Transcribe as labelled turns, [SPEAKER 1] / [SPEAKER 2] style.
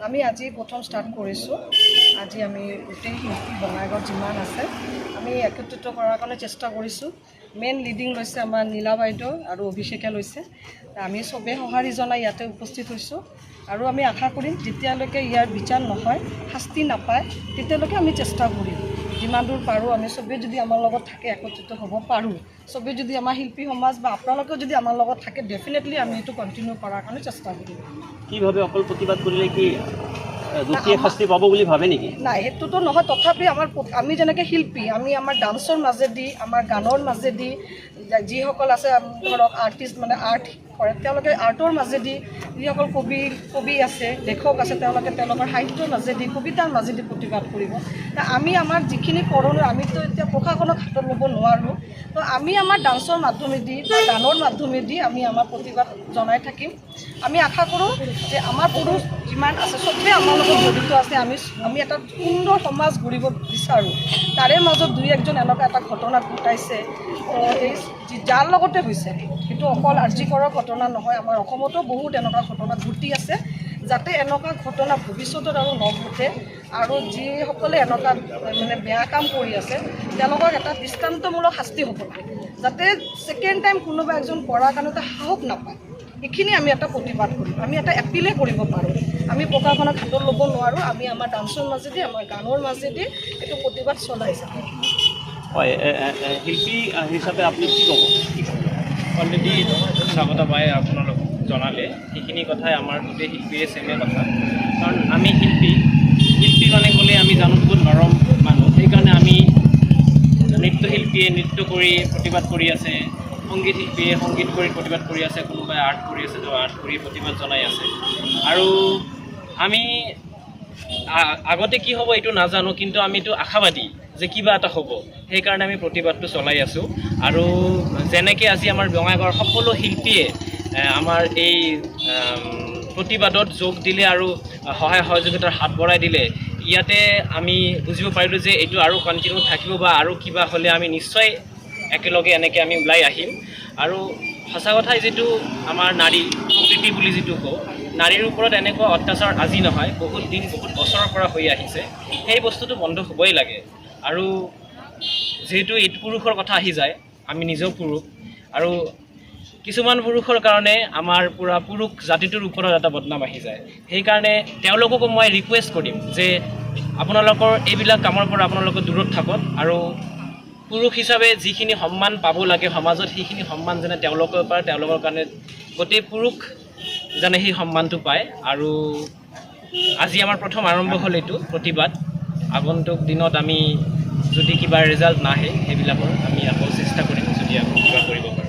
[SPEAKER 1] আমি আজি প্ৰথম ষ্টাৰ্ট কৰিছোঁ। আজি আমি গোটেই শিল্পী বঙাইগাঁৱত যিমান আছে আমি একত্ৰিত কৰাৰ কাৰণে চেষ্টা কৰিছোঁ। মেইন লিডিং লৈছে আমাৰ নীলা বাইদেউ আৰু অভিষেকে লৈছে। আমি চবেই সঁহাৰি জনাই ইয়াতে উপস্থিত হৈছোঁ আৰু আমি আশা কৰিম যেতিয়ালৈকে ইয়াৰ বিচাৰ নহয়, শাস্তি নাপায়, তেতিয়ালৈকে আমি চেষ্টা কৰিম। যিমান দূৰ পাৰোঁ আমি চবেই যদি আমাৰ লগত থাকে, একত্ৰিত হ'ব পাৰোঁ, চবেই যদি আমাৰ শিল্পী সমাজ বা আপোনালোকেও যদি আমাৰ লগত থাকে, ডেফিনেটলি আমি এইটো কণ্টিনিউ কৰাৰ কাৰণে চেষ্টা কৰিম।
[SPEAKER 2] কিভাবে অকল প্ৰতিবাদ কৰিলে কি দোষীয়ে শাস্তি পাব বুলি ভাবে নেকি?
[SPEAKER 1] নাই, সেইটোতো নহয়। তথাপি আমি যেনেকৈ শিল্পী, আমি আমাৰ ডান্সৰ মাজেদি, আমাৰ গানৰ মাজেদি, যিসকল আছে ধৰক আৰ্টিষ্ট মানে আৰ্ট কৰে, তেওঁলোকে আৰ্টৰ মাজেদি, যিসকল কবি আছে, লেখক আছে, তেওঁলোকৰ সাহিত্যৰ মাজেদি, কবিতাৰ মাজেদি প্ৰতিবাদ কৰিব। আমি আমাৰ যিখিনি কৰোঁ, আমিতো এতিয়া প্ৰশাসনক হাতত ল'ব নোৱাৰোঁ। তো আমি আমাৰ ডান্সৰ মাধ্যমেদি বা গানৰ মাধ্যমেদি আমি আমাৰ প্ৰতিবাদ জনাই থাকিম। আমি আশা কৰোঁ যে আমাৰ পুৰুষ যিমান আছে চবেই আমাৰ লগত জড়িত আছে। আমি এটা সুন্দৰ সমাজ গঢ়িব বিচাৰোঁ। তাৰে মাজত দুই একজন এনেকুৱা এটা ঘটনা ঘটাইছে, যাৰ লগতে হৈছে, সেইটো অকল আৰ্জিকৰৰ ঘটনা নহয়, আমাৰ অসমতো বহুত এনেকুৱা ঘটনা ঘটি আছে। যাতে এনেকুৱা ঘটনা ভৱিষ্যতত আৰু নঘটে, আৰু যিসকলে এনেকুৱা মানে বেয়া কাম কৰি আছে তেওঁলোকক এটা দৃষ্টান্তমূলক শাস্তি হ'ব লাগে, যাতে ছেকেণ্ড টাইম কোনোবা এজন কৰাৰ কাৰণে এটা সাহস নাপায়। এইখিনি আমি এটা প্ৰতিবাদ কৰিম। আমি এটা এপিলে কৰিব পাৰোঁ। আমি প্ৰশাসনক হাতত ল'ব নোৱাৰোঁ। আমি আমাৰ ডান্সৰ মাজেদি, আমাৰ গানৰ মাজেদি এইটো প্ৰতিবাদ চলাই যাম।
[SPEAKER 2] হয়, শিল্পী হিচাপে আপুনি কি ক'ব?
[SPEAKER 3] অলৰেডি স্বাগত পাই আপোনালোক জনালে, সেইখিনি কথাই আমাৰ গোটেই শিল্পীৰে চেমে কথা। কাৰণ আমি শিল্পী মানে ক'লে আমি জানো বহুত নৰম মানুহ। সেইকাৰণে আমি নৃত্যশিল্পীয়ে নৃত্য কৰি প্ৰতিবাদ কৰি আছে, সংগীত শিল্পীয়ে সংগীত কৰি প্ৰতিবাদ কৰি আছে, কোনোবাই আৰ্ট কৰি আছে, আৰ্ট কৰি প্ৰতিবাদ জনাই আছে। আৰু আমি আগতে কি হ'ব এইটো নাজানো, কিন্তু আমিতো আশাবাদী যে কিবা এটা হ'ব। সেইকাৰণে আমি প্ৰতিবাদটো চলাই আছোঁ। আৰু যেনেকৈ আজি আমাৰ বঙাইগাঁৱৰ সকলো শিল্পীয়ে আমাৰ এই প্ৰতিবাদত যোগ দিলে আৰু সহায় সহযোগিতাৰ হাত বঢ়াই দিলে, ইয়াতে আমি বুজিব পাৰিলোঁ যে এইটো আৰু কণ্টিনিউ থাকিব, বা আৰু কিবা হ'লে আমি নিশ্চয় একেলগে এনেকৈ আমি ওলাই আহিম। আৰু সঁচা কথাই যিটো আমাৰ নাৰী প্ৰকৃতি বুলি যিটো কওঁ, নাৰীৰ ওপৰত এনেকুৱা অত্যাচাৰ আজি নহয়, বহুত দিন বহুত বছৰৰ পৰা হৈ আহিছে। সেই বস্তুটো বন্ধ হ'বই লাগে। আৰু যিহেতু এইটো পুৰুষৰ কথা আহি যায়, আমি নিজেও পুৰুষ, আৰু কিছুমান পুৰুষৰ কাৰণে আমাৰ পূৰা পুৰুষ জাতিটোৰ ওপৰত এটা বদনাম আহি যায়। সেইকাৰণে তেওঁলোককো মই ৰিকুৱেষ্ট কৰিম যে আপোনালোকৰ এইবিলাক কামৰ পৰা আপোনালোকে দূৰত থাকক, আৰু পুৰুষ হিচাপে যিখিনি সন্মান পাব লাগে সমাজত, সেইখিনি সন্মান যেনে তেওঁলোকৰ পায়, তেওঁলোকৰ কাৰণে গোটেই পুৰুষ যেনে সেই সন্মানটো পায়। আৰু আজি আমাৰ প্ৰথম আৰম্ভ হ'ল এইটো প্ৰতিবাদ। আগন্তুক দিনত আমি যদি কিবা ৰিজাল্ট নাহে সেইবিলাকৰ আমি আকৌ চেষ্টা কৰিম, যদি আকৌ কিবা কৰিব পাৰোঁ।